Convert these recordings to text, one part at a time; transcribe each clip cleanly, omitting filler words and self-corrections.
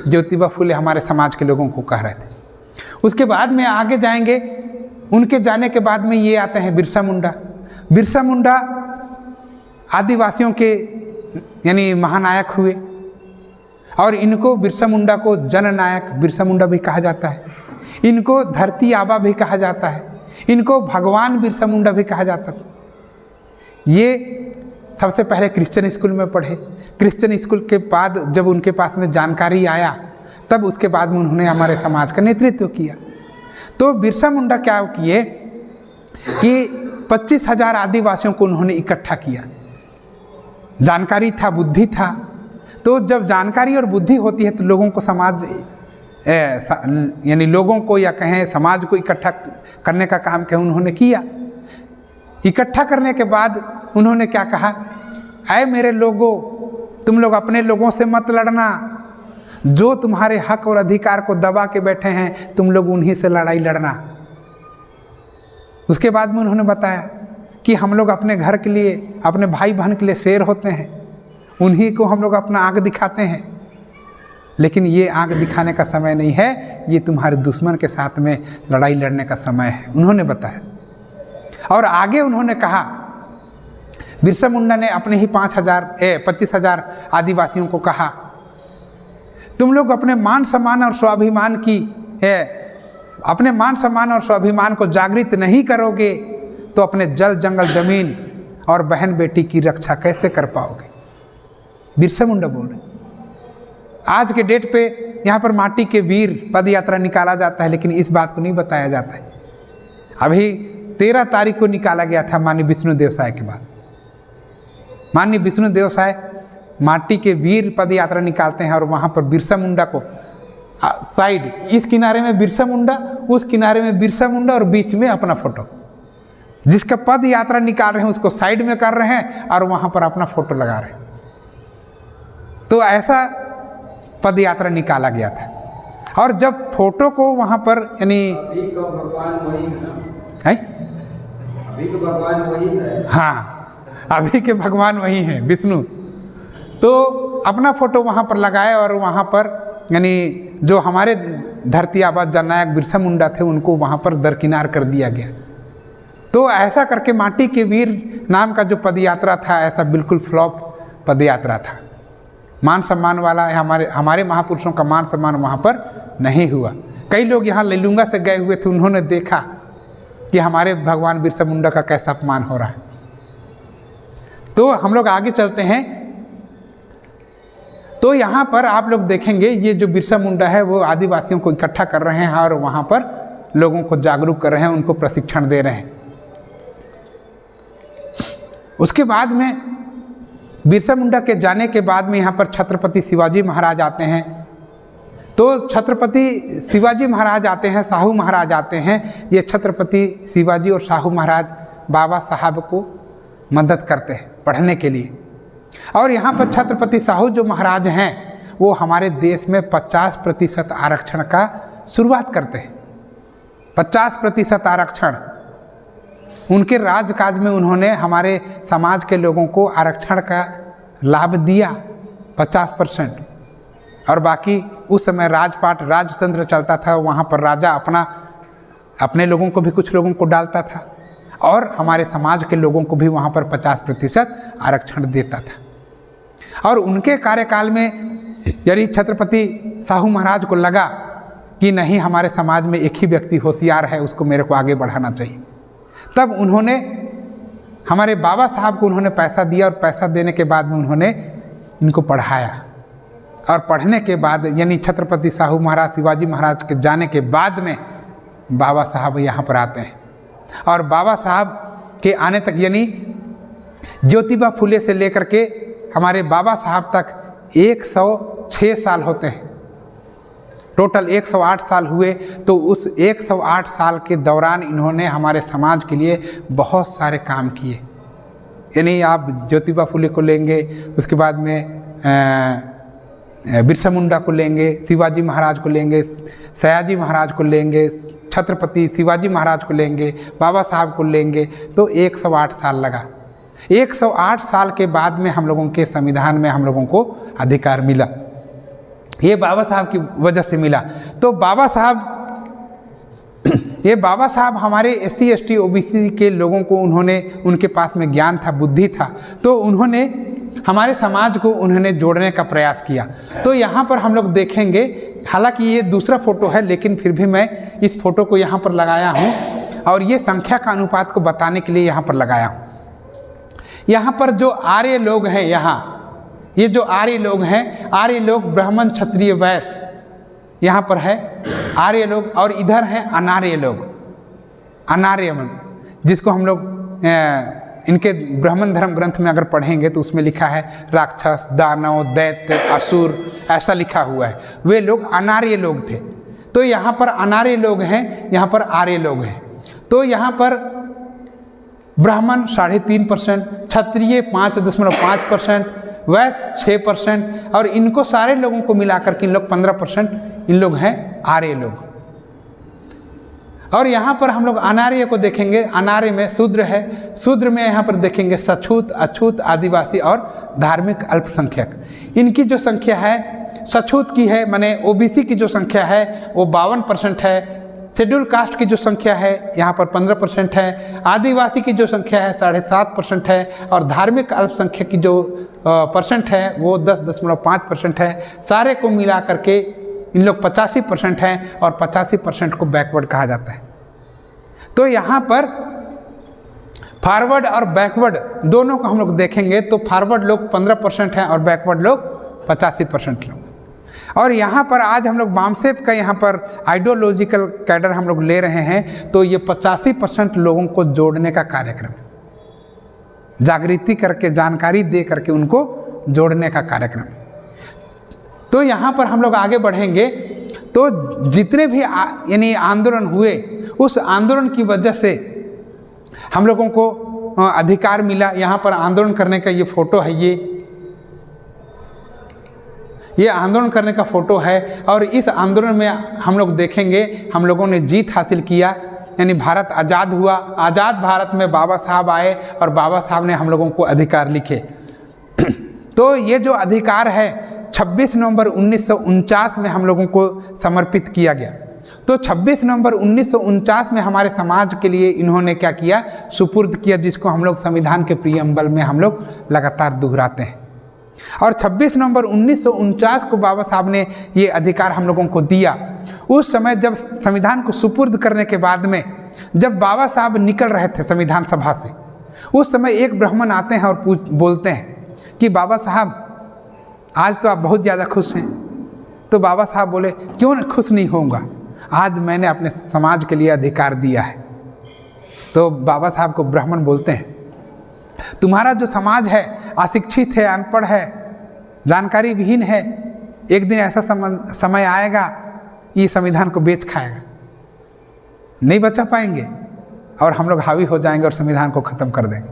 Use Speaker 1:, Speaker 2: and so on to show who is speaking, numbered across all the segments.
Speaker 1: ज्योतिबा फुले हमारे समाज के लोगों को कह रहे थे। उसके बाद में आगे जाएंगे, उनके जाने के बाद में ये आते हैं बिरसा मुंडा। बिरसा मुंडा आदिवासियों के यानी महानायक हुए और इनको बिरसा मुंडा को जननायक बिरसा मुंडा भी कहा जाता है, इनको धरती आबा भी कहा जाता है, इनको भगवान बिरसा मुंडा भी कहा जाता है। ये सबसे पहले क्रिश्चियन स्कूल में पढ़े, क्रिश्चियन स्कूल के बाद जब उनके पास में जानकारी आया तब उसके बाद में उन्होंने हमारे समाज का नेतृत्व किया। तो बिरसा मुंडा क्या किए कि 25,000 आदिवासियों को उन्होंने इकट्ठा किया। जानकारी था, बुद्धि था, तो जब जानकारी और बुद्धि होती है तो लोगों को समाज यानी लोगों को या कहें समाज को इकट्ठा करने का काम क्या उन्होंने किया। इकट्ठा करने के बाद उन्होंने क्या कहा, ऐ मेरे लोगों, तुम लोग अपने लोगों से मत लड़ना, जो तुम्हारे हक और अधिकार को दबा के बैठे हैं तुम लोग उन्हीं से लड़ाई लड़ना। उसके बाद में उन्होंने बताया कि हम लोग अपने घर के लिए, अपने भाई बहन के लिए शेर होते हैं, उन्हीं को हम लोग अपना आग दिखाते हैं, लेकिन ये आग दिखाने का समय नहीं है, ये तुम्हारे दुश्मन के साथ में लड़ाई लड़ने का समय है, उन्होंने बताया। और आगे उन्होंने कहा, बिरसा मुंडा ने अपने ही 25,000 आदिवासियों को कहा, तुम लोग अपने मान सम्मान और स्वाभिमान की अपने मान सम्मान और स्वाभिमान को जागृत नहीं करोगे तो अपने जल जंगल जमीन और बहन बेटी की रक्षा कैसे कर पाओगे। बिरसा मुंडा बोल रहे। आज के डेट पे यहाँ पर माटी के वीर पद यात्रा निकाला जाता है, लेकिन इस बात को नहीं बताया जाता है। अभी 13 तारीख को निकाला गया था माननीय विष्णुदेव साय के बाद। माननीय विष्णुदेव साय माटी के वीर पद यात्रा निकालते हैं और वहाँ पर बिरसा मुंडा को साइड, इस किनारे में बिरसा मुंडा, उस किनारे में बिरसा मुंडा और बीच में अपना फोटो, जिसका पद यात्रा निकाल रहे हैं उसको साइड में कर रहे हैं और वहाँ पर अपना फोटो लगा रहे हैं। तो ऐसा पद यात्रा निकाला गया था। और जब फोटो को वहाँ पर यानी
Speaker 2: भगवान वही
Speaker 1: है,
Speaker 2: अभी के भगवान वही है,
Speaker 1: हाँ अभी के भगवान वही हैं विष्णु, तो अपना फोटो वहाँ पर लगाए और वहाँ पर यानी जो हमारे धरती आबा जननायक बिरसा मुंडा थे उनको वहाँ पर दरकिनार कर दिया गया। तो ऐसा करके माटी के वीर नाम का जो पद यात्रा था, ऐसा बिल्कुल फ्लॉप पद यात्रा था। मान सम्मान वाला हमारे महापुरुषों का मान सम्मान वहाँ पर नहीं हुआ। कई लोग यहाँ लेलुंगा से गए हुए थे, उन्होंने देखा कि हमारे भगवान बिरसा मुंडा का कैसा अपमान हो रहा है। तो हम लोग आगे चलते हैं। तो यहाँ पर आप लोग देखेंगे ये जो बिरसा मुंडा है वो आदिवासियों को इकट्ठा कर रहे हैं और वहाँ पर लोगों को जागरूक कर रहे हैं, उनको प्रशिक्षण दे रहे हैं। उसके बाद में बिरसा मुंडा के जाने के बाद में यहाँ पर छत्रपति शिवाजी महाराज आते हैं। तो छत्रपति शिवाजी महाराज आते हैं, साहू महाराज आते हैं। ये छत्रपति शिवाजी और साहू महाराज बाबा साहब को मदद करते हैं पढ़ने के लिए। और यहाँ पर छत्रपति साहू जो महाराज हैं वो हमारे देश में 50% आरक्षण का शुरुआत करते हैं। 50% आरक्षण उनके राजकाज में उन्होंने हमारे समाज के लोगों को आरक्षण का लाभ दिया 50%। और बाकी उस समय राजपाट राजतंत्र चलता था, वहाँ पर राजा अपने लोगों को भी कुछ लोगों को डालता था और हमारे समाज के लोगों को भी वहाँ पर 50% आरक्षण देता था। और उनके कार्यकाल में यदि छत्रपति साहू महाराज को लगा कि नहीं हमारे समाज में एक ही व्यक्ति होशियार है, उसको मेरे को आगे बढ़ाना चाहिए, तब उन्होंने हमारे बाबा साहब को उन्होंने पैसा दिया और पैसा देने के बाद में उन्होंने इनको पढ़ाया। और पढ़ने के बाद यानी छत्रपति साहू महाराज शिवाजी महाराज के जाने के बाद में बाबा साहब यहाँ पर आते हैं। और बाबा साहब के आने तक यानी ज्योतिबा फुले से लेकर के हमारे बाबा साहब तक 106 साल होते हैं। टोटल 108 साल हुए। तो उस 108 साल के दौरान इन्होंने हमारे समाज के लिए बहुत सारे काम किए। यानी आप ज्योतिबा फुले को लेंगे, उसके बाद में बिरसा मुंडा को लेंगे, शिवाजी महाराज को लेंगे, सयाजी महाराज को लेंगे, छत्रपति शिवाजी महाराज को लेंगे, बाबा साहब को लेंगे, तो 108 साल लगा। 108 साल के बाद में हम लोगों के संविधान में हम लोगों को अधिकार मिला। ये बाबा साहब की वजह से मिला। तो बाबा साहब ये बाबा साहब हमारे SC ST OBC के लोगों को उन्होंने, उनके पास में ज्ञान था, बुद्धि था, तो उन्होंने हमारे समाज को उन्होंने जोड़ने का प्रयास किया। तो यहाँ पर हम लोग देखेंगे, हालांकि ये दूसरा फोटो है लेकिन फिर भी मैं इस फोटो को यहाँ पर लगाया हूँ और ये संख्या का अनुपात को बताने के लिए यहाँ पर लगाया हूँ। यहाँ पर जो आर्य लोग हैं, यहाँ ये जो आर्य लोग हैं, आर्य लोग ब्राह्मण क्षत्रिय वैश्य यहाँ पर है आर्य लोग, और इधर हैं अनार्य लोग, अनार्य जिसको हम लोग इनके ब्राह्मण धर्म ग्रंथ में अगर पढ़ेंगे तो उसमें लिखा है राक्षस, दानव, दैत्य, असुर, ऐसा लिखा हुआ है। वे लोग अनार्य लोग थे। तो यहाँ पर अनार्य लोग हैं, यहाँ पर आर्य लोग हैं। तो यहाँ पर ब्राह्मण 3.5%, क्षत्रिय 5.5%, वैश्य 6%, और इनको सारे लोगों को मिलाकर के इन लोग 15% इन लोग हैं आर्य लोग। और यहाँ पर हम लोग अनार्य को देखेंगे, अनार्य में शूद्र है, शूद्र में यहाँ पर देखेंगे सछूत, अछूत, आदिवासी और धार्मिक अल्पसंख्यक। इनकी जो संख्या है सछूत की है, माने OBC की जो संख्या है वो 52% है, शेड्यूल कास्ट की जो संख्या है यहाँ पर 15% है, आदिवासी की जो संख्या है 7.5% है, और धार्मिक अल्पसंख्यक की जो परसेंट है वो 10.5% है। सारे को मिला करके इन लोग 85% हैं और 85% को बैकवर्ड कहा जाता है। तो यहाँ पर फॉरवर्ड और बैकवर्ड दोनों को हम लोग देखेंगे तो फॉरवर्ड लोग 15% हैं और बैकवर्ड लोग 85% लोग। और यहाँ पर आज हम लोग बामसेप का यहाँ पर आइडियोलॉजिकल कैडर हम लोग ले रहे हैं, तो ये 85% लोगों को जोड़ने का कार्यक्रम, जागृति करके, जानकारी दे करके उनको जोड़ने का कार्यक्रम। तो यहाँ पर हम लोग आगे बढ़ेंगे तो जितने भी यानी आंदोलन हुए, उस आंदोलन की वजह से हम लोगों को अधिकार मिला। यहाँ पर आंदोलन करने का ये फोटो है, ये आंदोलन करने का फोटो है। और इस आंदोलन में हम लोग देखेंगे हम लोगों ने जीत हासिल किया, यानी भारत आज़ाद हुआ। आज़ाद भारत में बाबा साहब आए और बाबा साहब ने हम लोगों को अधिकार लिखे। तो ये जो अधिकार है 26 नवंबर 1949 में हम लोगों को समर्पित किया गया। तो 26 नवंबर 1949 में हमारे समाज के लिए इन्होंने क्या किया, सुपुर्द किया, जिसको हम लोग संविधान के प्रियम्बल में हम लोग लगातार दोहराते हैं। और 26 नवंबर 1949 को बाबा साहब ने ये अधिकार हम लोगों को दिया। उस समय जब संविधान को सुपुर्द करने के बाद में जब बाबा साहब निकल रहे थे संविधान सभा से, उस समय एक ब्राह्मण आते हैं और बोलते हैं कि बाबा साहब आज तो आप बहुत ज़्यादा खुश हैं। तो बाबा साहब बोले क्यों खुश नहीं होऊंगा, आज मैंने अपने समाज के लिए अधिकार दिया है। तो बाबा साहब को ब्राह्मण बोलते हैं तुम्हारा जो समाज है अशिक्षित है, अनपढ़ है, जानकारी विहीन है, एक दिन ऐसा समय आएगा ये संविधान को बेच खाएगा, नहीं बचा पाएंगे और हम लोग हावी हो जाएंगे और संविधान को ख़त्म कर देंगे।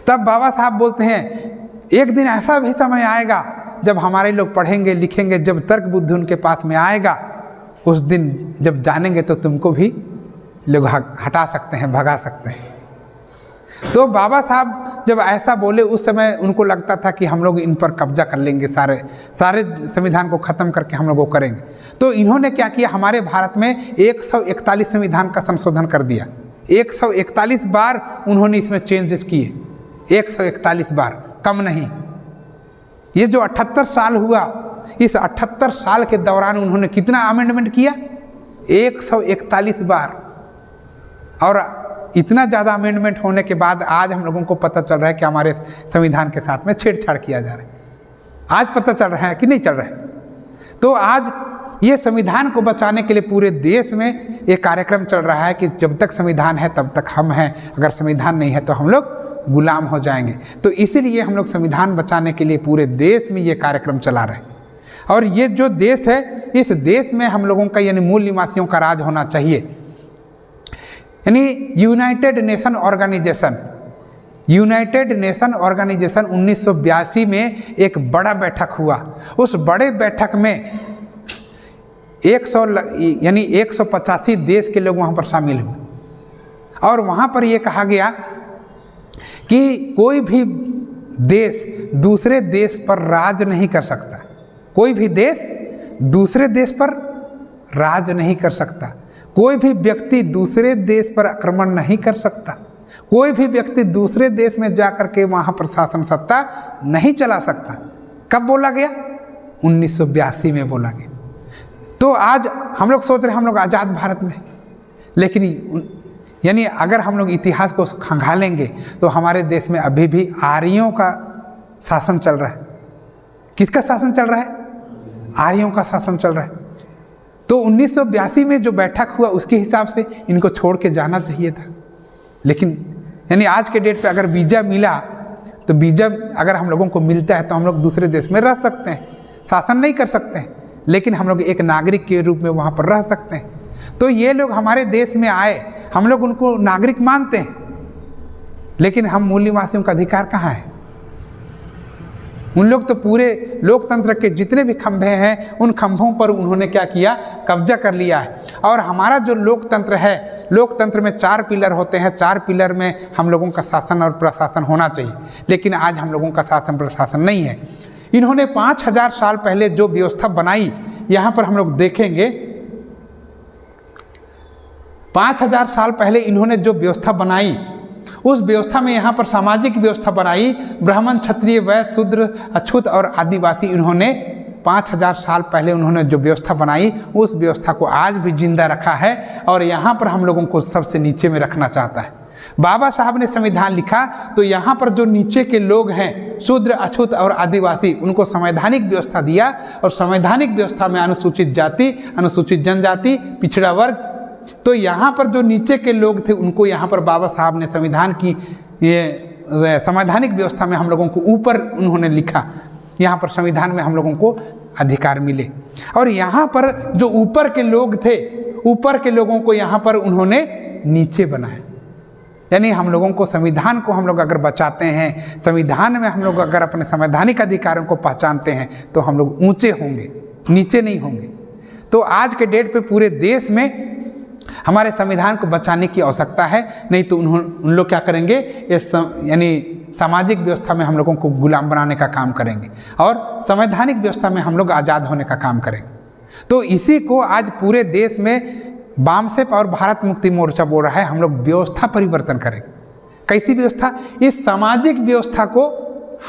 Speaker 1: तब बाबा साहब बोलते हैं एक दिन ऐसा भी समय आएगा जब हमारे लोग पढ़ेंगे लिखेंगे, जब तर्क बुद्धि उनके पास में आएगा, उस दिन जब जानेंगे तो तुमको भी लोग हटा सकते हैं, भगा सकते हैं। तो बाबा साहब जब ऐसा बोले उस समय उनको लगता था कि हम लोग इन पर कब्जा कर लेंगे, सारे संविधान को ख़त्म करके हम लोग वो करेंगे। तो इन्होंने क्या किया, हमारे भारत में 141 संविधान का संशोधन कर दिया। 141 बार उन्होंने इसमें चेंजेस किए, 141 बार, कम नहीं। ये जो 78 साल हुआ, इस 78 साल के दौरान उन्होंने कितना अमेंडमेंट किया, 141 बार। और इतना ज़्यादा अमेंडमेंट होने के बाद आज हम लोगों को पता चल रहा है कि हमारे संविधान के साथ में छेड़छाड़ किया जा रहा है। आज पता चल रहा है कि नहीं चल रहा है। तो आज ये संविधान को बचाने के लिए पूरे देश में एक कार्यक्रम चल रहा है कि जब तक संविधान है तब तक हम हैं, अगर संविधान नहीं है तो हम लोग गुलाम हो जाएंगे। तो इसीलिए हम लोग संविधान बचाने के लिए पूरे देश में ये कार्यक्रम चला रहे हैं। और ये जो देश है, इस देश में हम लोगों का यानी मूल निवासियों का राज होना चाहिए। यानी यूनाइटेड नेशन ऑर्गेनाइजेशन 1982 में एक बड़ा बैठक हुआ। उस बड़े बैठक में 185 देश के लोग वहाँ पर शामिल हुए और वहाँ पर ये कहा गया कि कोई भी देश दूसरे देश पर राज नहीं कर सकता। कोई भी देश दूसरे देश पर राज नहीं कर सकता, कोई भी व्यक्ति दूसरे देश पर आक्रमण नहीं कर सकता, कोई भी व्यक्ति दूसरे देश में जाकर के वहाँ पर शासन सत्ता नहीं चला सकता। कब बोला गया? 1982 में बोला गया। तो आज हम लोग सोच रहे हैं हम लोग आज़ाद भारत में, लेकिन यानी अगर हम लोग इतिहास को खंगालेंगे तो हमारे देश में अभी भी आर्यों का शासन चल रहा है। किसका शासन चल रहा है? आर्यों का शासन चल रहा है। तो 1982 में जो बैठक हुआ उसके हिसाब से इनको छोड़ के जाना चाहिए था। लेकिन यानी आज के डेट पे अगर वीज़ा मिला तो वीज़ा अगर हम लोगों को मिलता है तो हम लोग दूसरे देश में रह सकते हैं, शासन नहीं कर सकते हैं, लेकिन हम लोग एक नागरिक के रूप में वहाँ पर रह सकते हैं। तो ये लोग हमारे देश में आए, हम लोग उनको नागरिक मानते हैं, लेकिन हम मूल्यवासियों का अधिकार कहाँ है? उन लोग तो पूरे लोकतंत्र के जितने भी खंभे हैं उन खंभों पर उन्होंने क्या किया? कब्जा कर लिया है। और हमारा जो लोकतंत्र है, लोकतंत्र में 4 पिलर होते हैं, 4 पिलर में हम लोगों का शासन और प्रशासन होना चाहिए, लेकिन आज हम लोगों का शासन प्रशासन नहीं है। इन्होंने 5000 साल पहले जो व्यवस्था बनाई, यहाँ पर हम लोग देखेंगे 5000 साल पहले इन्होंने जो व्यवस्था बनाई, उस व्यवस्था में यहाँ पर सामाजिक व्यवस्था बनाई। ब्राह्मण, क्षत्रिय, वैश्य, शूद्र, अछूत और आदिवासी, इन्होंने 5000 साल पहले उन्होंने जो व्यवस्था बनाई उस व्यवस्था को आज भी जिंदा रखा है और यहाँ पर हम लोगों को सबसे नीचे में रखना चाहता है। बाबा साहब ने संविधान लिखा तो यहाँ पर जो नीचे के लोग हैं, शूद्र, अछूत और आदिवासी, उनको संवैधानिक व्यवस्था दिया और संवैधानिक व्यवस्था में अनुसूचित जाति, अनुसूचित जनजाति, पिछड़ा वर्ग, तो यहाँ पर जो नीचे के लोग थे उनको यहाँ पर बाबा साहब ने संविधान की ये संवैधानिक व्यवस्था में हम लोगों को ऊपर उन्होंने लिखा, यहाँ पर संविधान में हम लोगों को अधिकार मिले। और यहाँ पर जो ऊपर के लोग थे, ऊपर के लोगों को यहाँ पर उन्होंने नीचे बनाया। यानी हम लोगों को, संविधान को हम लोग अगर बचाते हैं, संविधान में हम लोग अगर अपने संवैधानिक अधिकारों को पहचानते हैं तो हम लोग ऊंचे होंगे, नीचे नहीं होंगे। तो आज के डेट पे पूरे देश में हमारे संविधान को बचाने की आवश्यकता है, नहीं तो उन लोग क्या करेंगे? यानी सामाजिक व्यवस्था में हम लोगों को गुलाम बनाने का काम करेंगे और संवैधानिक व्यवस्था में हम लोग आज़ाद होने का काम करेंगे। तो इसी को आज पूरे देश में बामसेप और भारत मुक्ति मोर्चा बोल रहा है, हम लोग व्यवस्था परिवर्तन करेंगे। कैसी व्यवस्था? इस सामाजिक व्यवस्था को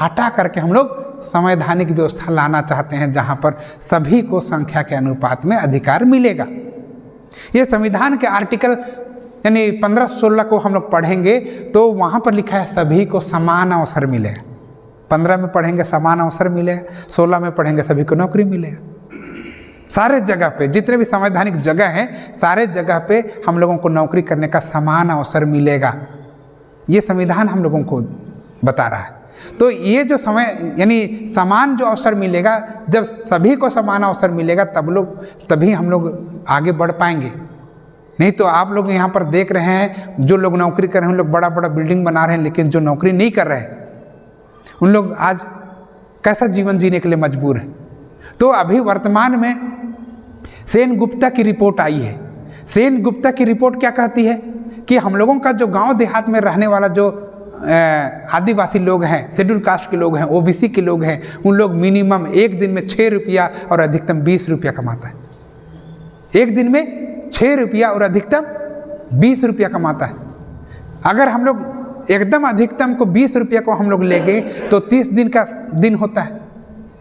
Speaker 1: हटा करके हम लोग संवैधानिक व्यवस्था लाना चाहते हैं, जहाँ पर सभी को संख्या के अनुपात में अधिकार मिलेगा। ये संविधान के आर्टिकल यानी 15-16 को हम लोग पढ़ेंगे तो वहाँ पर लिखा है सभी को समान अवसर मिलेगा। 15 में पढ़ेंगे समान अवसर मिलेगा, 16 में पढ़ेंगे सभी को नौकरी मिलेगा। सारे जगह पे जितने भी संवैधानिक जगह हैं, सारे जगह पे हम लोगों को नौकरी करने का समान अवसर मिलेगा। ये संविधान हम लोगों को बता रहा है। तो ये जो समय यानी समान जो अवसर मिलेगा, जब सभी को समान अवसर मिलेगा तभी हम लोग आगे बढ़ पाएंगे। नहीं तो आप लोग यहाँ पर देख रहे हैं जो लोग नौकरी कर रहे हैं उन लोग बड़ा बड़ा बिल्डिंग बना रहे हैं, लेकिन जो नौकरी नहीं कर रहे उन लोग आज कैसा जीवन जीने के लिए मजबूर हैं। तो अभी वर्तमान में सेन गुप्ता की रिपोर्ट आई है। सेन गुप्ता की रिपोर्ट क्या कहती है कि हम लोगों का जो गांव देहात में रहने वाला जो आदिवासी लोग हैं, शेड्यूल कास्ट के लोग हैं, ओबीसी के लोग हैं, उन लोग मिनिमम एक दिन में 6 रुपया और अधिकतम 20 रुपया कमाता है। एक दिन में 6 रुपया और अधिकतम 20 रुपया कमाता है। अगर हम लोग एकदम अधिकतम को 20 रुपया को हम लोग ले गए तो 30 दिन का दिन होता है,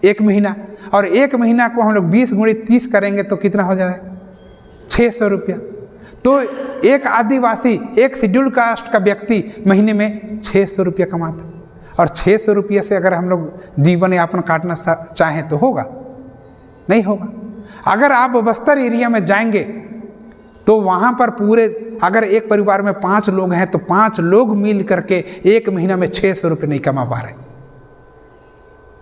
Speaker 1: 1 महीना, और 1 महीना को हम लोग 20 × 30 करेंगे तो कितना हो जाएगा? 600 रुपया। तो एक आदिवासी, एक शेड्यूल कास्ट का व्यक्ति महीने में 600 रुपया कमाता है। और 600 रुपये से अगर हम लोग जीवन यापन काटना चाहें तो होगा? नहीं होगा। अगर आप बस्तर एरिया में जाएंगे तो वहाँ पर पूरे, अगर एक परिवार में 5 लोग हैं तो 5 लोग मिल करके 1 महीना में 600 रुपये नहीं कमा पा रहे।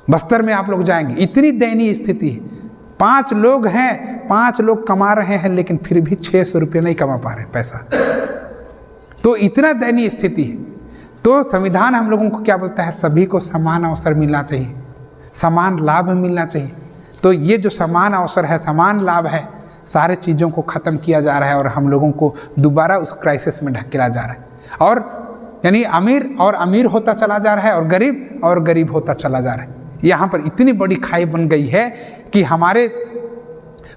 Speaker 1: बस्तर में आप लोग जाएंगे, इतनी दयनीय स्थिति है। 5 लोग हैं, 5 लोग कमा रहे हैं, लेकिन फिर भी 600 रुपये नहीं कमा पा रहे पैसा। तो इतना दयनीय स्थिति है। तो संविधान हम लोगों को क्या बोलता है? सभी को समान अवसर मिलना चाहिए, समान लाभ मिलना चाहिए। तो ये जो समान अवसर है, समान लाभ है, सारे चीज़ों को ख़त्म किया जा रहा है और हम लोगों को दोबारा उस क्राइसिस में ढकेला जा रहा है। और यानी अमीर और अमीर होता चला जा रहा है और गरीब होता चला जा रहा है। यहाँ पर इतनी बड़ी खाई बन गई है कि हमारे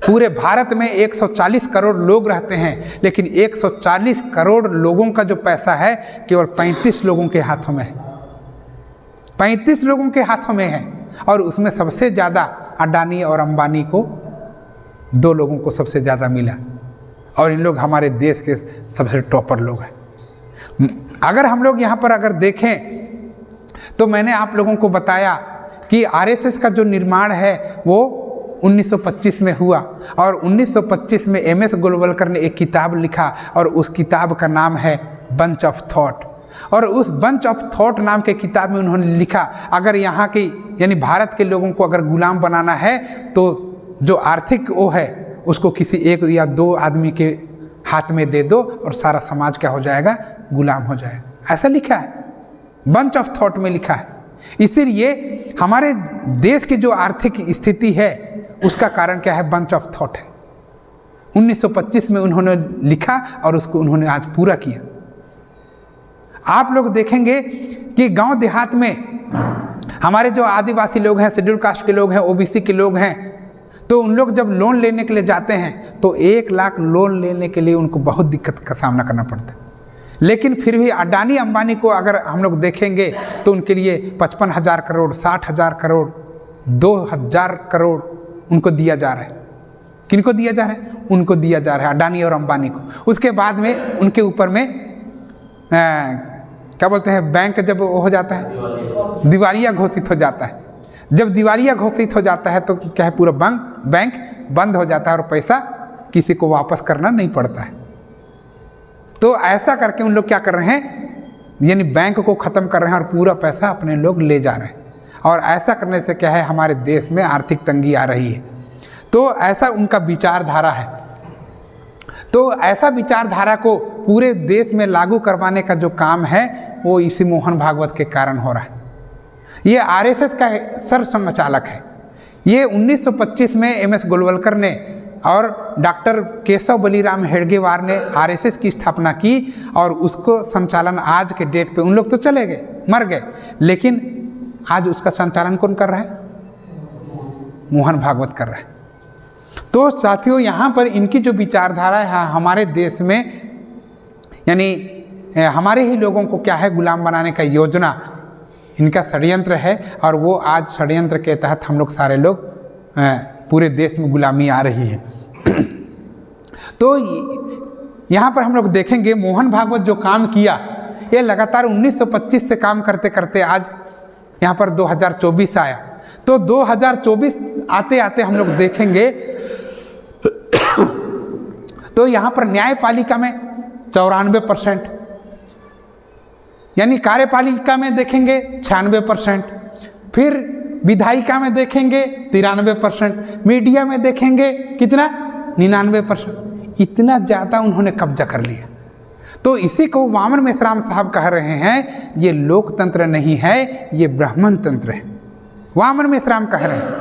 Speaker 1: पूरे भारत में 140 करोड़ लोग रहते हैं, लेकिन 140 करोड़ लोगों का जो पैसा है केवल 35 लोगों के हाथों में है। 35 लोगों के हाथों में है, और उसमें सबसे ज़्यादा अडानी और अंबानी को, 2 लोगों को सबसे ज़्यादा मिला, और इन लोग हमारे देश के सबसे टॉपर लोग हैं। अगर हम लोग यहाँ पर अगर देखें तो मैंने आप लोगों को बताया कि आरएसएस का जो निर्माण है वो 1925 में हुआ, और 1925 में एमएस गोलवलकर ने एक किताब लिखा, और उस किताब का नाम है बंच ऑफ थॉट। और उस बंच ऑफ थॉट नाम के किताब में उन्होंने लिखा, अगर यहाँ की यानी भारत के लोगों को अगर गुलाम बनाना है तो जो आर्थिक वो है उसको किसी 1 या 2 आदमी के हाथ में दे दो और सारा समाज क्या हो जाएगा, गुलाम हो जाएगा। ऐसा लिखा है, बंच ऑफ थॉट में लिखा है। इसीलिए हमारे देश की जो आर्थिक स्थिति है उसका कारण क्या है, बंच ऑफ थॉट है। 1925 में उन्होंने लिखा और उसको उन्होंने आज पूरा किया। आप लोग देखेंगे कि गांव देहात में हमारे जो आदिवासी लोग हैं, शेड्यूल कास्ट के लोग हैं, ओबीसी के लोग हैं, तो उन लोग जब लोन लेने के लिए जाते हैं तो 1 लाख लोन लेने के लिए उनको बहुत दिक्कत का सामना करना पड़ता है। लेकिन फिर भी अडानी अंबानी को अगर हम लोग देखेंगे तो उनके लिए 55,000 करोड़, 60,000 करोड़, 2,000 करोड़ उनको दिया जा रहा है। किनको दिया जा रहा है? उनको दिया जा रहा है, अडानी और अंबानी को। उसके बाद में उनके ऊपर में क्या बोलते हैं, बैंक जब हो जाता है, दिवालिया घोषित हो जाता है। जब दिवालिया घोषित हो जाता है तो क्या है, पूरा बैंक बंद हो जाता है और पैसा किसी को वापस करना नहीं पड़ता है। तो ऐसा करके उन लोग क्या कर रहे हैं, यानी बैंक को ख़त्म कर रहे हैं और पूरा पैसा अपने लोग ले जा रहे हैं। और ऐसा करने से क्या है, हमारे देश में आर्थिक तंगी आ रही है। तो ऐसा उनका विचारधारा है। तो ऐसा विचारधारा को पूरे देश में लागू करवाने का जो काम है वो इसी मोहन भागवत के कारण हो रहा है। ये आरएसएस का सरसंघचालक है। ये 1925 में एमएस गोलवलकर ने और डॉक्टर केशव बलिराम हेडगेवार ने आरएसएस की स्थापना की, और उसको संचालन आज के डेट पे, उन लोग तो चले गए, मर गए, लेकिन आज उसका संचालन कौन कर रहा है? मोहन भागवत कर रहा है। तो साथियों, यहाँ पर इनकी जो विचारधारा है हमारे देश में, यानी हमारे ही लोगों को क्या है, गुलाम बनाने का योजना इनका षड्यंत्र है। और वो आज षड्यंत्र के तहत हम लोग सारे लोग पूरे देश में गुलामी आ रही है। तो यहाँ पर हम लोग देखेंगे मोहन भागवत जो काम किया, ये लगातार 1925 से काम करते करते आज यहाँ पर 2024 आया। तो 2024 आते आते हम लोग देखेंगे तो यहाँ पर न्यायपालिका में 94%, यानी कार्यपालिका में देखेंगे 96%, फिर विधायिका में देखेंगे 93%, मीडिया में देखेंगे कितना, 99%। इतना ज़्यादा उन्होंने कब्जा कर लिया। तो इसी को वामन मेश्राम साहब कह रहे हैं, ये लोकतंत्र नहीं है, ये ब्राह्मण तंत्र है। वामन मेश्राम कह रहे हैं।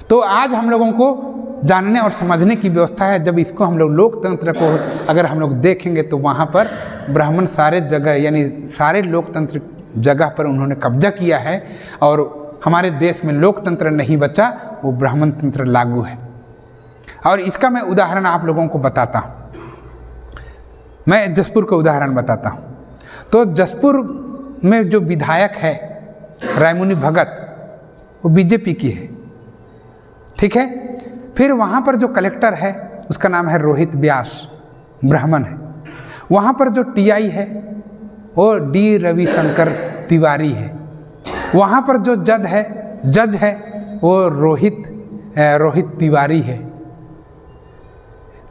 Speaker 1: तो आज हम लोगों को जानने और समझने की व्यवस्था है। जब इसको हम लोग लोकतंत्र को अगर हम लोग देखेंगे तो वहाँ पर ब्राह्मण सारे जगह, यानी सारे लोकतंत्र जगह पर उन्होंने कब्जा किया है, और हमारे देश में लोकतंत्र नहीं बचा, वो ब्राह्मण तंत्र लागू है। और इसका मैं उदाहरण आप लोगों को बताता हूँ। मैं जसपुर का उदाहरण बताता हूँ। तो जसपुर में जो विधायक है रायमुनि भगत, वो बीजेपी की है, ठीक है। फिर वहाँ पर जो कलेक्टर है उसका नाम है रोहित व्यास, ब्राह्मण है। वहाँ पर जो टीआई है वो डी रविशंकर तिवारी है। वहाँ पर जो जज है वो रोहित तिवारी है।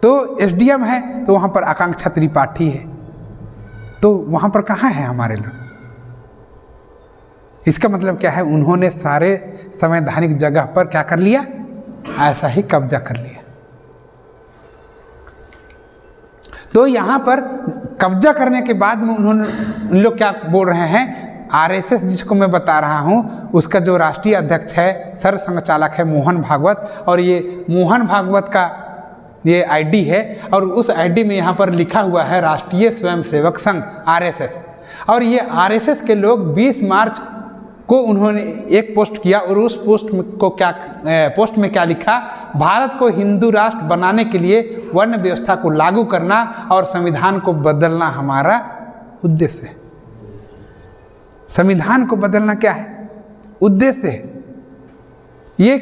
Speaker 1: तो एसडीएम है तो वहाँ पर आकांक्षा त्रिपाठी है। तो वहाँ पर कहाँ है हमारे लोग? इसका मतलब क्या है, उन्होंने सारे संवैधानिक जगह पर क्या कर लिया, ऐसा ही कब्जा कर लिया। तो यहाँ पर कब्जा करने के बाद में उन लोग क्या बोल रहे हैं, आरएसएस जिसको मैं बता रहा हूँ उसका जो राष्ट्रीय अध्यक्ष है, सरसंघचालक है मोहन भागवत, और ये मोहन भागवत का ये आईडी है, और उस आईडी में यहाँ पर लिखा हुआ है राष्ट्रीय स्वयंसेवक संघ आरएसएस। और ये आरएसएस के लोग 20 मार्च को उन्होंने एक पोस्ट किया और उस पोस्ट में क्या लिखा, भारत को हिंदू राष्ट्र बनाने के लिए वर्ण व्यवस्था को लागू करना और संविधान को बदलना हमारा उद्देश्य है। संविधान को बदलना क्या है, उद्देश्य है। ये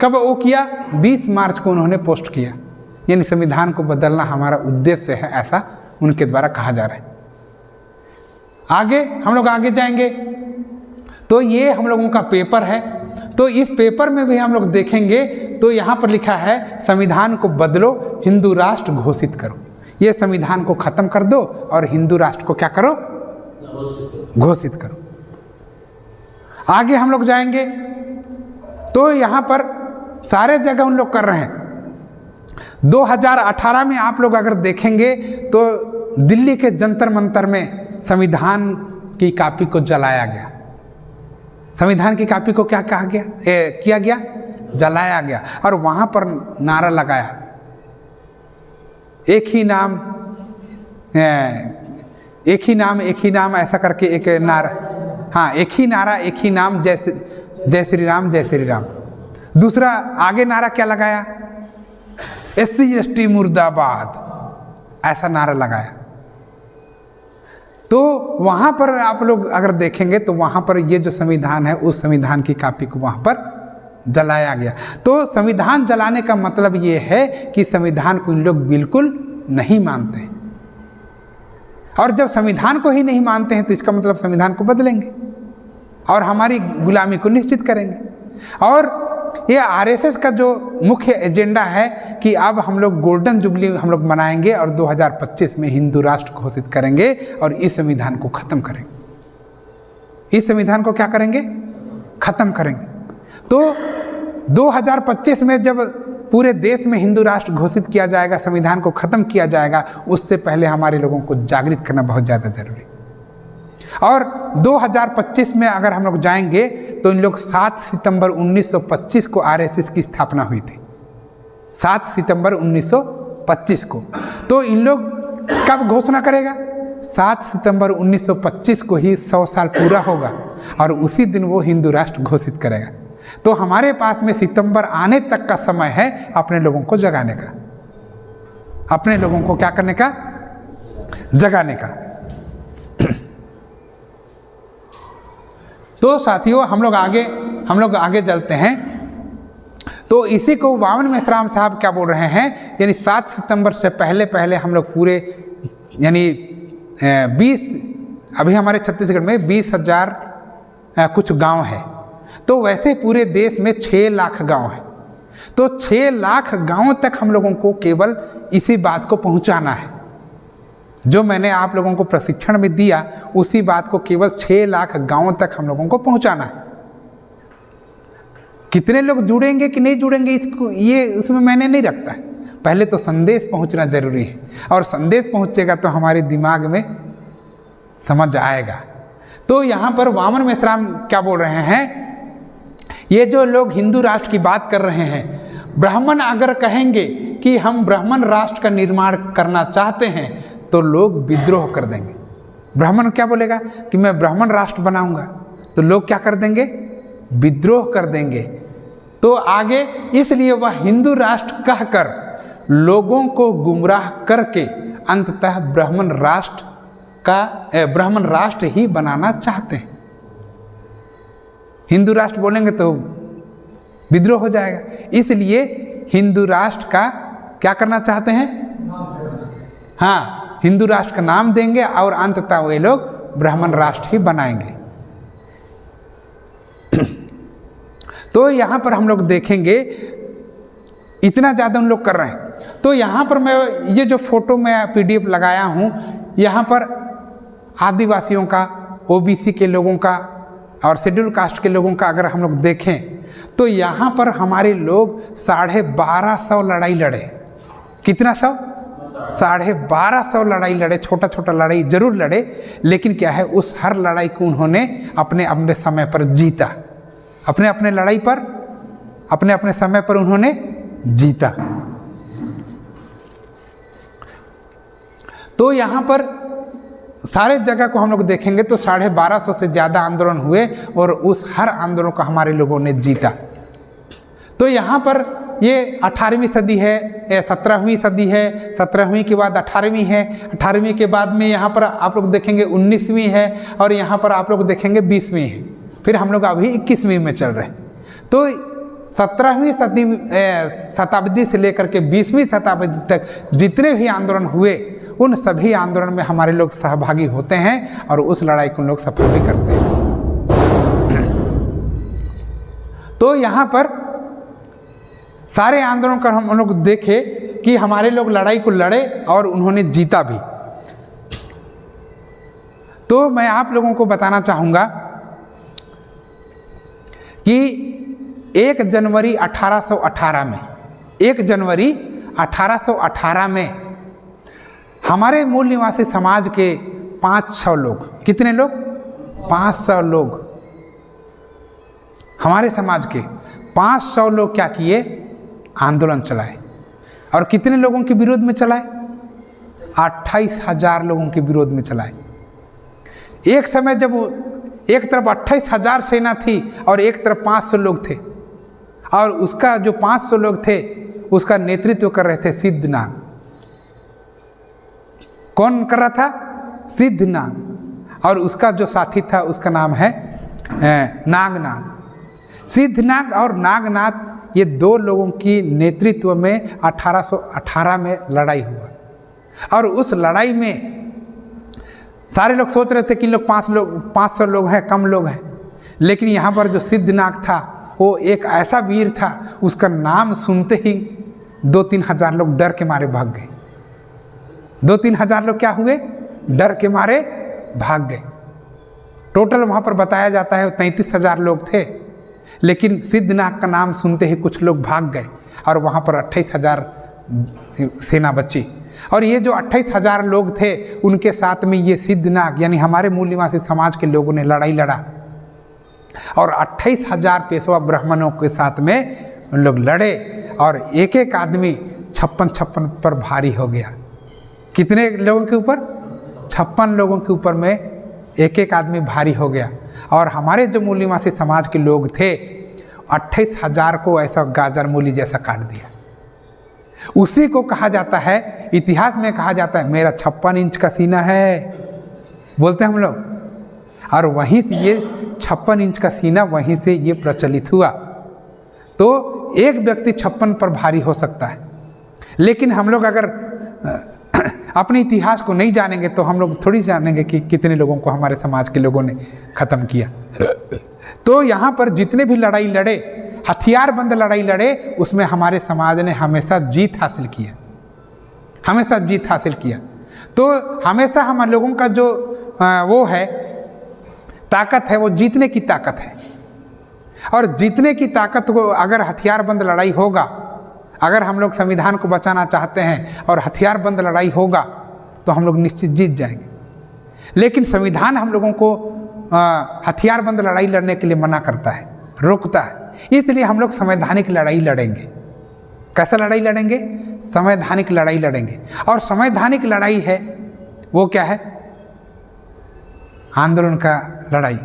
Speaker 1: कब वो किया, 20 मार्च को उन्होंने पोस्ट किया, यानी संविधान को बदलना हमारा उद्देश्य है, ऐसा उनके द्वारा कहा जा रहा है। आगे हम लोग आगे जाएंगे तो ये हम लोगों का पेपर है, तो इस पेपर में भी हम लोग देखेंगे तो यहाँ पर लिखा है संविधान को बदलो, हिंदू राष्ट्र घोषित करो। ये संविधान को ख़त्म कर दो और हिंदू राष्ट्र को क्या करो, घोषित करो। आगे हम लोग जाएंगे तो यहाँ पर सारे जगह उन लोग कर रहे हैं। 2018 में आप लोग अगर देखेंगे तो दिल्ली के जंतर मंतर में संविधान की कॉपी को जलाया गया। संविधान की कॉपी को क्या कहा गया, किया गया, जलाया गया। और वहाँ पर नारा लगाया, एक ही नाम एक ही नाम एक ही नाम, ऐसा करके एक नारा, हाँ, एक ही नारा एक ही नाम, जय श्री राम जय श्री राम। दूसरा आगे नारा क्या लगाया, SC ST मुर्दाबाद, ऐसा नारा लगाया। तो वहाँ पर आप लोग अगर देखेंगे तो वहाँ पर ये जो संविधान है उस संविधान की कॉपी को वहाँ पर जलाया गया। तो संविधान जलाने का मतलब ये है कि संविधान को इन लोग बिल्कुल नहीं मानते हैं, और जब संविधान को ही नहीं मानते हैं तो इसका मतलब संविधान को बदलेंगे और हमारी गुलामी को निश्चित करेंगे। और ये RSS का जो मुख्य एजेंडा है कि अब हम लोग गोल्डन जुबली हम लोग मनाएंगे और 2025 में हिंदू राष्ट्र घोषित करेंगे और इस संविधान को ख़त्म करेंगे। इस संविधान को क्या करेंगे, ख़त्म करेंगे। तो 2025 में जब पूरे देश में हिंदू राष्ट्र घोषित किया जाएगा, संविधान को ख़त्म किया जाएगा, उससे पहले हमारे लोगों को जागृत करना बहुत ज़्यादा जरूरी। और 2025 में अगर हम लोग जाएंगे तो इन लोग 7 सितंबर 1925 को RSS की स्थापना हुई थी, 7 सितंबर 1925 को। तो इन लोग कब घोषणा करेगा, 7 सितंबर 1925 को ही 100 साल पूरा होगा और उसी दिन वो हिंदू राष्ट्र घोषित करेगा। तो हमारे पास में सितंबर आने तक का समय है अपने लोगों को जगाने का, अपने लोगों को क्या करने का, जगाने का। तो साथियों हम लोग आगे चलते हैं। तो इसी को वामन मेश्राम साहब क्या बोल रहे हैं, यानी 7 सितंबर से पहले हम लोग पूरे यानी 20 अभी हमारे छत्तीसगढ़ में 20,000 कुछ गांव है, तो वैसे पूरे देश में 6 लाख गांव है। तो 6 लाख गांवों तक हम लोगों को केवल इसी बात को पहुंचाना है, जो मैंने आप लोगों को प्रशिक्षण में दिया उसी बात को केवल 6 लाख गांवों तक हम लोगों को पहुंचाना है। कितने लोग जुड़ेंगे कि नहीं जुड़ेंगे इसको, ये उसमें मैंने नहीं रखता है, पहले तो संदेश पहुंचना जरूरी है, और संदेश पहुंचेगा तो हमारे दिमाग में समझ आएगा। तो यहाँ पर वामन मेश्राम क्या बोल रहे हैं, ये जो लोग हिंदू राष्ट्र की बात कर रहे हैं, ब्राह्मण अगर कहेंगे कि हम ब्राह्मण राष्ट्र का निर्माण करना चाहते हैं तो लोग विद्रोह कर देंगे। ब्राह्मण क्या बोलेगा कि मैं ब्राह्मण राष्ट्र बनाऊंगा, तो लोग क्या कर देंगे, विद्रोह कर देंगे। तो आगे इसलिए वह हिंदू राष्ट्र कहकर लोगों को गुमराह करके अंततः ब्राह्मण राष्ट्र ही बनाना चाहते हैं। हिंदू राष्ट्र बोलेंगे तो विद्रोह हो जाएगा, इसलिए हिंदू राष्ट्र का क्या करना चाहते हैं, हाँ, हिंदू राष्ट्र का नाम देंगे और अंततः वे लोग ब्राह्मण राष्ट्र ही बनाएंगे। तो यहाँ पर हम लोग देखेंगे इतना ज़्यादा उन लोग कर रहे हैं। तो यहाँ पर मैं ये जो फोटो मैं PDF लगाया हूँ, यहाँ पर आदिवासियों का, OBC के लोगों का और शेड्यूल कास्ट के लोगों का अगर हम लोग देखें तो यहाँ पर हमारे लोग 1250 लड़ाई लड़े। कितना 100? 1250 लड़ाई लड़े, छोटा छोटा लड़ाई जरूर लड़े, लेकिन क्या है, उस हर लड़ाई को उन्होंने अपने अपने समय पर जीता, अपने अपने लड़ाई पर अपने अपने समय पर उन्होंने जीता। तो यहाँ पर सारे जगह को हम लोग देखेंगे तो 1250 से ज़्यादा आंदोलन हुए और उस हर आंदोलन को हमारे लोगों ने जीता। तो यहाँ पर ये 18वीं सदी है, 17वीं सदी है, 17वीं के बाद 18वीं है, 18वीं के बाद में यहाँ पर आप लोग देखेंगे 19वीं है और यहाँ पर आप लोग देखेंगे 20वीं है, फिर हम लोग अभी 21वीं में चल रहे हैं। तो 17वीं शताब्दी से लेकर के 20वीं शताब्दी तक जितने भी आंदोलन हुए उन सभी आंदोलन में हमारे लोग सहभागी होते हैं और उस लड़ाई को लोग सफल भी करते हैं। तो यहाँ पर सारे आंदोलन कर हम लोग देखे कि हमारे लोग लड़ाई को लड़े और उन्होंने जीता भी। तो मैं आप लोगों को बताना चाहूँगा कि 1 जनवरी 1818 में 1 जनवरी 1818 में हमारे मूल निवासी समाज के 500 लोग, कितने लोग? 500 लोग, हमारे समाज के 500 लोग क्या किए? आंदोलन चलाए। और कितने लोगों के विरोध में चलाए? 28,000 लोगों के विरोध में चलाए। एक समय जब एक तरफ 28,000 सेना थी और एक तरफ 500 लोग थे, और उसका जो 500 लोग थे उसका नेतृत्व कर रहे थे सिद्धनाग। कौन कर रहा था? सिद्धनाग। और उसका जो साथी था उसका नाम है नागनाथ। सिद्धनाग और नागनाथ, ये 2 लोगों की नेतृत्व में 1818 में लड़ाई हुआ। और उस लड़ाई में सारे लोग सोच रहे थे कि लोग 500 लोग हैं, कम लोग हैं, लेकिन यहाँ पर जो सिद्धनाग था वो एक ऐसा वीर था, उसका नाम सुनते ही 2-3 हज़ार लोग डर के मारे भाग गए। 2-3 हज़ार लोग क्या हुए? डर के मारे भाग गए। टोटल वहाँ पर बताया जाता है 33,000 लोग थे, लेकिन सिद्धनाग का नाम सुनते ही कुछ लोग भाग गए और वहाँ पर 28,000 सेना बची। और ये जो 28,000 लोग थे उनके साथ में ये सिद्धनाग यानी हमारे मूल निवासी समाज के लोगों ने लड़ाई लड़ा और 28,000 पेशवा ब्राह्मणों के साथ में उन लोग लड़े और एक एक आदमी 56 पर भारी हो गया। कितने लोगों के ऊपर? 56 लोगों के ऊपर में एक एक आदमी भारी हो गया। और हमारे जो मूल निवासी समाज के लोग थे 28,000 को ऐसा गाजर मूली जैसा काट दिया। उसी को कहा जाता है, इतिहास में कहा जाता है, मेरा 56 इंच का सीना है, बोलते हैं हम लोग। और वहीं से ये 56 इंच का सीना वहीं से ये प्रचलित हुआ। तो एक व्यक्ति 56 पर भारी हो सकता है, लेकिन हम लोग अगर अपने इतिहास को नहीं जानेंगे तो हम लोग थोड़ी जानेंगे कि कितने लोगों को हमारे समाज के लोगों ने ख़त्म किया। तो यहाँ पर जितने भी लड़ाई लड़े, हथियारबंद लड़ाई लड़े, उसमें हमारे समाज ने हमेशा जीत हासिल किया, हमेशा जीत हासिल किया। तो हमेशा हम लोगों का जो वो है ताकत है, वो जीतने की ताकत है। और जीतने की ताकत को अगर हथियारबंद लड़ाई होगा, अगर हम लोग संविधान को बचाना चाहते हैं और हथियारबंद लड़ाई होगा तो हम लोग निश्चित जीत जाएंगे। लेकिन संविधान हम लोगों को हथियारबंद लड़ाई लड़ने के लिए मना करता है, रोकता है। इसलिए हम लोग संवैधानिक लड़ाई लड़ेंगे। कैसा लड़ाई लड़ेंगे? संवैधानिक लड़ाई लड़ेंगे। और संवैधानिक लड़ाई है वो क्या है? आंदोलन का लड़ाई।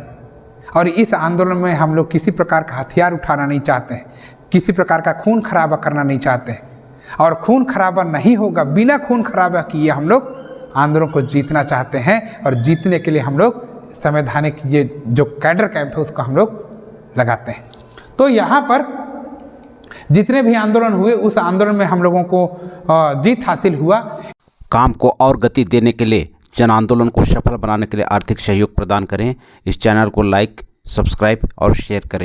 Speaker 1: और इस आंदोलन में हम लोग किसी प्रकार का हथियार उठाना नहीं चाहते हैं, किसी प्रकार का खून खराबा करना नहीं चाहते हैं। और खून खराबा नहीं होगा, बिना खून खराबा किए हम लोग आंदोलन को जीतना चाहते हैं। और जीतने के लिए हम लोग संवैधानिक ये जो कैडर कैंप है उसको हम लोग लगाते हैं। तो यहाँ पर जितने भी आंदोलन हुए उस आंदोलन में हम लोगों को जीत हासिल हुआ।
Speaker 3: काम को और गति देने के लिए, जन आंदोलन को सफल बनाने के लिए आर्थिक सहयोग प्रदान करें। इस चैनल को लाइक, सब्सक्राइब और शेयर करें।